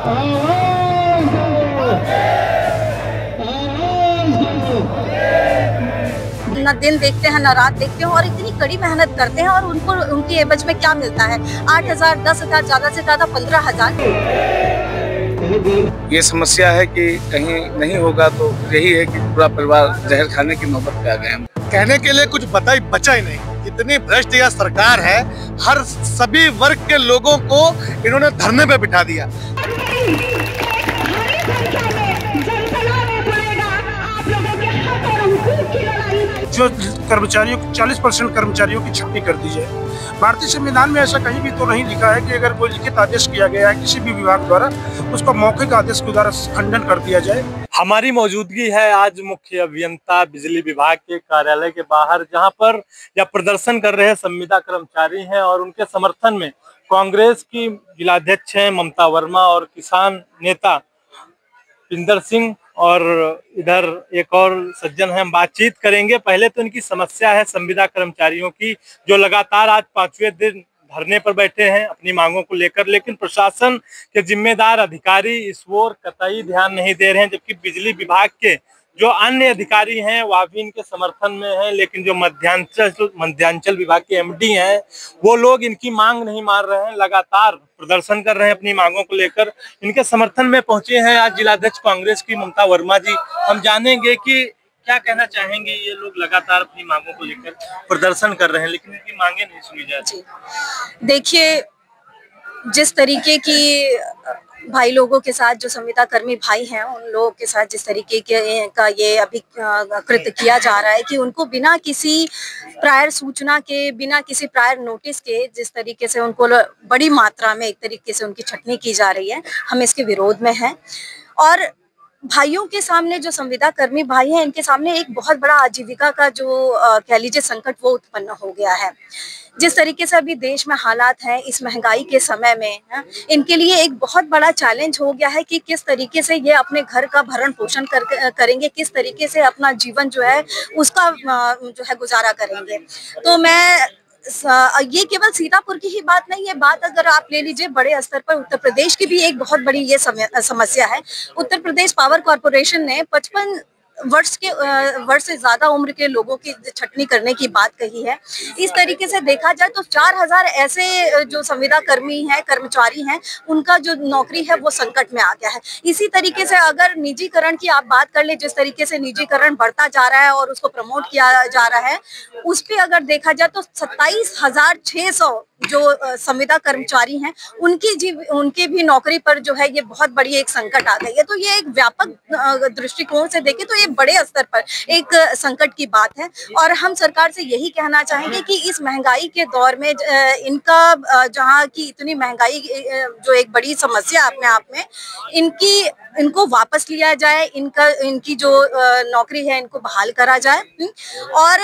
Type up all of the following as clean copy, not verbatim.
ना दिन देखते हैं ना रात देखते हैं और इतनी कड़ी मेहनत करते हैं और उनको उनकी एवज में क्या मिलता है? 8,000, 10,000, ज्यादा से ज्यादा 15,000। ये समस्या है कि कहीं नहीं होगा तो यही है कि पूरा परिवार जहर खाने की नौबत पे आ गए हैं। कहने के लिए कुछ बचा ही नहीं। इतनी भ्रष्ट यह सरकार है, हर सभी वर्ग के लोगों को इन्होंने धरने पे बिठा दिया। जो कर्मचारियों 40% कर्मचारियों की छुट्टी कर दी जाए। भारतीय संविधान में ऐसा कहीं भी तो नहीं लिखा है कि अगर कोई लिखित आदेश किया गया है किसी भी विभाग द्वारा, उसको मौखिक आदेश के द्वारा खंडन कर दिया जाए। हमारी मौजूदगी है आज मुख्य अभियंता बिजली विभाग के कार्यालय के बाहर, जहां पर यह प्रदर्शन कर रहे संविदा कर्मचारी हैं और उनके समर्थन में कांग्रेस की जिलाध्यक्ष हैं ममता वर्मा और किसान नेता पिंदर सिंह और इधर एक और सज्जन हैं। हम बातचीत करेंगे। पहले तो इनकी समस्या है संविदा कर्मचारियों की, जो लगातार आज 5वें दिन धरने पर बैठे हैं अपनी मांगों को लेकर, लेकिन प्रशासन के जिम्मेदार अधिकारी इस ओर कतई ध्यान नहीं दे रहे हैं। जबकि बिजली विभाग के जो अन्य अधिकारी हैं वह भी इनके समर्थन में हैं, लेकिन जो मध्यांचल विभाग के एमडी हैं वो लोग इनकी मांग नहीं मान रहे हैं, लगातार प्रदर्शन कर रहे हैं अपनी मांगों को लेकर। इनके समर्थन में पहुंचे हैं आज जिलाध्यक्ष कांग्रेस की ममता वर्मा जी। हम जानेंगे कि क्या कहना चाहेंगे। ये लोग लगातार अपनी मांगों को लेकर प्रदर्शन कर रहे हैं, लेकिन इनकी मांगे नहीं सुनी जाती। देखिए, जिस तरीके की भाई लोगों के साथ, जो संविदा कर्मी भाई हैं, उन लोगों के साथ जिस तरीके का ये अभी कृत्य किया जा रहा है कि उनको बिना किसी प्रायर सूचना के, बिना किसी प्रायर नोटिस के जिस तरीके से उनको बड़ी मात्रा में एक तरीके से उनकी छटनी की जा रही है, हम इसके विरोध में हैं। और भाइयों के सामने, जो संविदा कर्मी भाई हैं, इनके सामने एक बहुत बड़ा आजीविका का जो कह लीजिए संकट वो उत्पन्न हो गया है। जिस तरीके से अभी देश में हालात हैं इस महंगाई के समय में, इनके लिए एक बहुत बड़ा चैलेंज हो गया है कि किस तरीके से ये अपने घर का भरण पोषण करेंगे, किस तरीके से अपना जीवन जो है उसका जो है गुजारा करेंगे। तो मैं ये केवल सीतापुर की ही बात नहीं है, बात अगर आप ले लीजिए बड़े स्तर पर उत्तर प्रदेश की भी एक बहुत बड़ी ये समस्या है। उत्तर प्रदेश पावर कॉर्पोरेशन ने 55 वर्ष से ज्यादा उम्र के लोगों की छटनी करने की बात कही है। इस तरीके से देखा जाए तो 4,000 ऐसे जो संविदा कर्मी हैं, कर्मचारी हैं, उनका जो नौकरी है वो संकट में आ गया है। इसी तरीके से अगर निजीकरण की आप बात कर ले, जिस तरीके से निजीकरण बढ़ता जा रहा है और उसको प्रमोट किया जा रहा है, उस पे अगर देखा जाए तो 27,600 जो संविदा कर्मचारी हैं उनकी भी नौकरी पर जो है ये बहुत बड़ी एक संकट आ गई है। तो ये एक व्यापक दृष्टिकोण से देखें तो ये बड़े स्तर पर एक संकट की बात है। और हम सरकार से यही कहना चाहेंगे कि इस महंगाई के दौर में इनका जहाँ की इतनी महंगाई जो एक बड़ी समस्या अपने आप में, इनको वापस लिया जाए, इनकी जो नौकरी है इनको बहाल करा जाए। और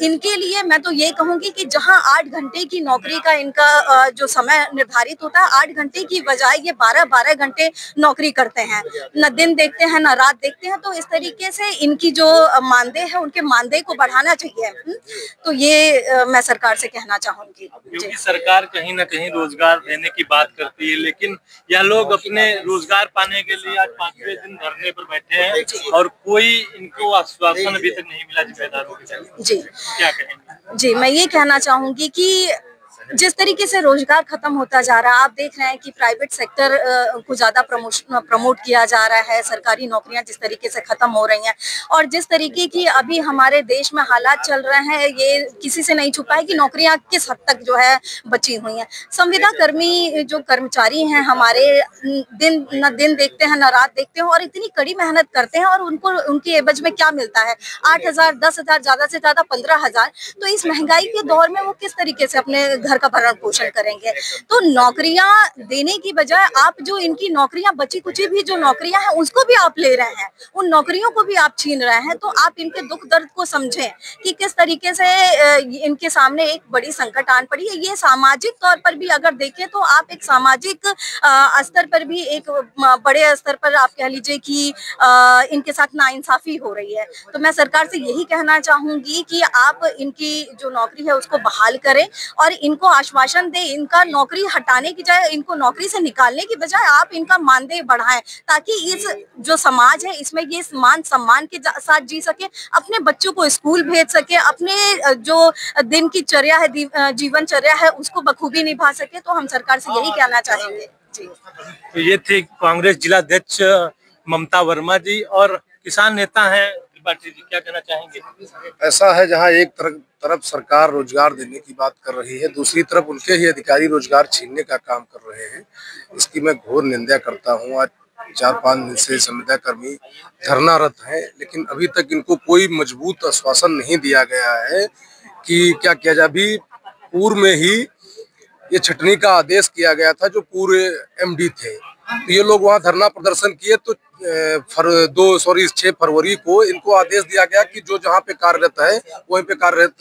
इनके लिए मैं तो ये कहूंगी कि जहां 8 घंटे की नौकरी का इनका जो समय निर्धारित होता है, 8 घंटे की बजाय ये 12-12 घंटे नौकरी करते हैं, न दिन देखते हैं न रात देखते हैं। तो इस तरीके से इनकी जो मानदेय है उनके मानदेय को बढ़ाना चाहिए। तो ये मैं सरकार से कहना चाहूंगी। क्योंकि सरकार कहीं ना कहीं रोजगार देने की बात करती है, लेकिन यह लोग अपने रोजगार पाने के लिए आज 5वें दिन धरने पर बैठे हैं और कोई इनको आश्वासन अभी तक नहीं मिला जिम्मेदारों के। जी क्या कहेंगे? जी, मैं ये कहना चाहूंगी कि जिस तरीके से रोजगार खत्म होता जा रहा है, आप देख रहे हैं कि प्राइवेट सेक्टर को ज्यादा प्रमोट किया जा रहा है, सरकारी नौकरियां जिस तरीके से खत्म हो रही हैं, और जिस तरीके की अभी हमारे देश में हालात चल रहे हैं, ये किसी से नहीं छुपा है कि नौकरियां किस हद तक जो है बची हुई हैं। संविदा कर्मी जो कर्मचारी हैं हमारे, न दिन देखते हैं न रात देखते हैं और इतनी कड़ी मेहनत करते हैं और उनको उनकी एवज में क्या मिलता है? 8,000, 10,000, ज्यादा से ज्यादा 15,000। तो इस महंगाई के दौर में वो किस तरीके से अपने घर का भरण पोषण करेंगे? तो नौकरियां देने की बजाय आप जो इनकी नौकरियां बची कुची भी जो नौकरियां हैं उसको भी आप ले रहे हैं, उन नौकरियों को भी आप छीन रहे हैं। तो आप इनके दुख दर्द को समझें कि किस तरीके से इनके सामने एक बड़ी संकट आन पड़ी है। ये सामाजिक तौर पर भी अगर देखें तो आप एक सामाजिक स्तर पर भी एक बड़े स्तर पर आप कह लीजिए कि इनके साथ नाइंसाफी हो रही है। तो मैं सरकार से यही कहना चाहूंगी कि आप इनकी जो नौकरी है उसको बहाल करें और इनको इनको आश्वासन दे, इनका नौकरी हटाने की जाए, इनको नौकरी से निकालने की बजाय आप इनका मानदेय बढ़ाएं, ताकि इस जो समाज है इसमें ये मान सम्मान के साथ जी सके, अपने बच्चों को स्कूल भेज सके, अपने जो दिन की चर्या है, जीवनचर्या है, उसको बखूबी निभा सके। तो हम सरकार से यही कहना चाहेंगे जी। तो ये थी कांग्रेस जिलाध्यक्ष ममता वर्मा जी। और किसान नेता हैं त्रिपाठी जी, क्या कहना चाहेंगे? ऐसा है, जहां एक तरफ सरकार रोजगार देने की बात कर रही है, दूसरी तरफ उनके ही अधिकारी रोजगार छीनने का काम कर रहे हैं। इसकी मैं घोर निंदा करता हूं। आज 4-5 दिन से संविदा कर्मी धरनारत हैं, लेकिन अभी तक इनको कोई मजबूत आश्वासन नहीं दिया गया है कि क्या किया जाए। अभी पूर्व में ही ये छटनी का आदेश किया गया था, जो पूरे एमडी थे, तो ये लोग वहाँ धरना प्रदर्शन किए, तो 6 फरवरी को इनको आदेश दिया गया कि जो जहाँ पे कार्यरत है वहीं पे कार्यरत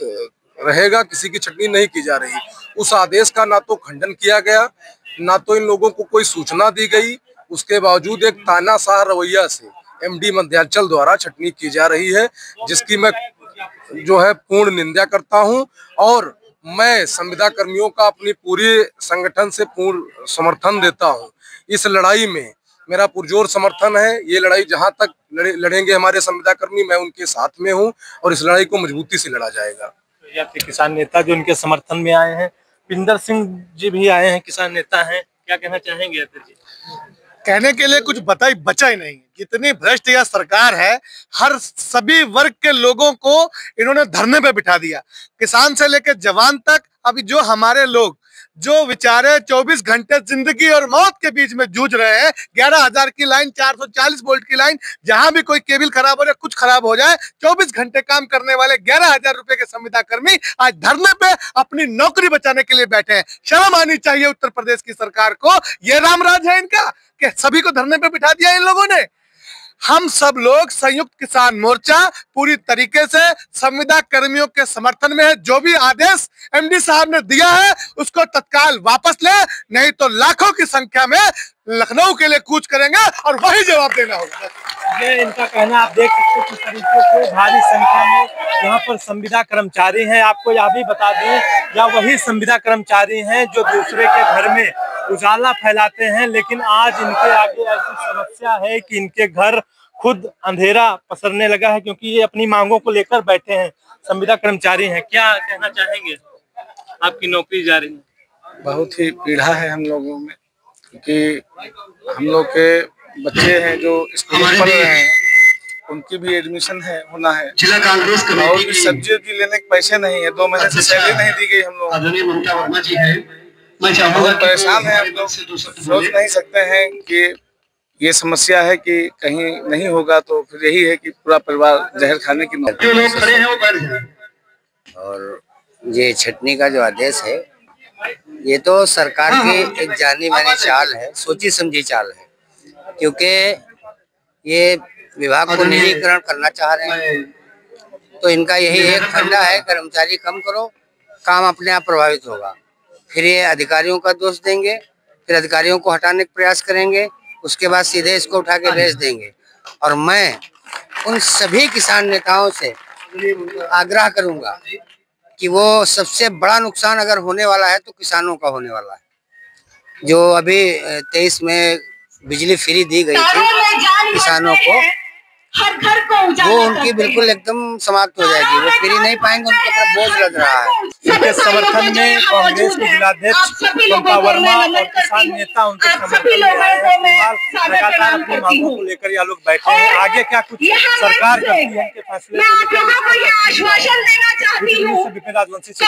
रहेगा, किसी की छटनी नहीं की जा रही। उस आदेश का ना तो खंडन किया गया, ना तो इन लोगों को कोई सूचना दी गई। उसके बावजूद एक तानाशाह रवैया से एमडी मध्यांचल द्वारा छटनी की जा रही है, जिसकी मैं जो है पूर्ण निंदा करता हूं। और मैं संविदा कर्मियों का अपनी पूरे संगठन से पूर्ण समर्थन देता हूं। इस लड़ाई में मेरा पुरजोर समर्थन है। ये लड़ाई जहां तक लड़ेंगे हमारे संविदा कर्मी, मैं उनके साथ में हूं और इस लड़ाई को मजबूती से लड़ा जाएगा। या किसान नेता जो उनके समर्थन में आए हैं, पिंदर सिंह जी भी आए हैं, किसान नेता हैं, क्या कहना चाहेंगे जी? कहने के लिए कुछ बचा ही नहीं। जितनी भ्रष्ट यह सरकार है, हर सभी वर्ग के लोगों को इन्होंने धरने पे बिठा दिया, किसान से लेकर जवान तक। अभी जो हमारे लोग जो बेचारे 24 घंटे जिंदगी और मौत के बीच में जूझ रहे हैं, 11,000 की लाइन, 440 वोल्ट की लाइन, जहां भी कोई केबल खराब हो जाए, कुछ खराब हो जाए, 24 घंटे काम करने वाले 11,000 रुपए के संविदा कर्मी आज धरने पे अपनी नौकरी बचाने के लिए बैठे हैं। शर्म आनी चाहिए उत्तर प्रदेश की सरकार को। ये रामराज है इनका कि सभी को धरने पे बिठा दिया इन लोगों ने। हम सब लोग संयुक्त किसान मोर्चा पूरी तरीके से संविदा कर्मियों के समर्थन में है। जो भी आदेश एमडी साहब ने दिया है उसको तत्काल वापस ले, नहीं तो लाखों की संख्या में लखनऊ के लिए कूच करेंगे और वही जवाब देना होगा। ये इनका कहना आप देख सकते हैं किस तरीके से भारी संख्या में यहाँ पर संविदा कर्मचारी हैं। आपको यह भी बता दें, या वही संविदा कर्मचारी हैं जो दूसरे के घर में उजाला फैलाते हैं, लेकिन आज इनके आगे ऐसी समस्या है कि इनके घर खुद अंधेरा पसरने लगा है, क्योंकि ये अपनी मांगों को लेकर बैठे हैं। संविदा कर्मचारी हैं, क्या कहना चाहेंगे? आपकी नौकरी जा रही है। बहुत ही पीड़ा है हम लोगों में, क्योंकि हम लोग के बच्चे हैं जो स्कूल पढ़ रहे हैं, उनकी भी एडमिशन है होना है, और भी सब्जी लेने के पैसे नहीं है। 2 महीने से सैलरी नहीं दी गई हम लोग। बहुत परेशान है हम लोग। सोच नहीं सकते हैं कि ये समस्या है कि कहीं नहीं होगा तो फिर यही है कि पूरा परिवार जहर खाने की नौबत। और ये छटनी का जो आदेश है, ये तो सरकार की एक जानी मानी चाल है, सोची समझी चाल है, क्योंकि ये विभाग को निजीकरण करना चाह रहे हैं। तो इनका यही एक फंडा है, कर्मचारी कम करो, काम अपने आप प्रभावित होगा। फिर ये अधिकारियों का दोष देंगे, फिर अधिकारियों को हटाने का प्रयास करेंगे, उसके बाद सीधे इसको उठा के भेज देंगे। और मैं उन सभी किसान नेताओं से आग्रह करूंगा कि वो सबसे बड़ा नुकसान अगर होने वाला है तो किसानों का होने वाला है। जो अभी 23 में बिजली फ्री दी गई थी किसानों को, वो उनकी बिल्कुल एकदम समाप्त हो जाएगी, वो फ्री नहीं पाएंगे, उनके ऊपर बोझ लग रहा है। इनके समर्थन में कांग्रेस के जिलाध्यक्ष ममता वर्मा और किसान नेता उनके समर्थन में आए हैं। लगातार अपनी मांगों को लेकर यह लोग बैठे हैं। आगे क्या कुछ सरकार करती है इनके फैसले को लेकर, आश्वासन देना चाहती हूँ। विपिन राजवंशी से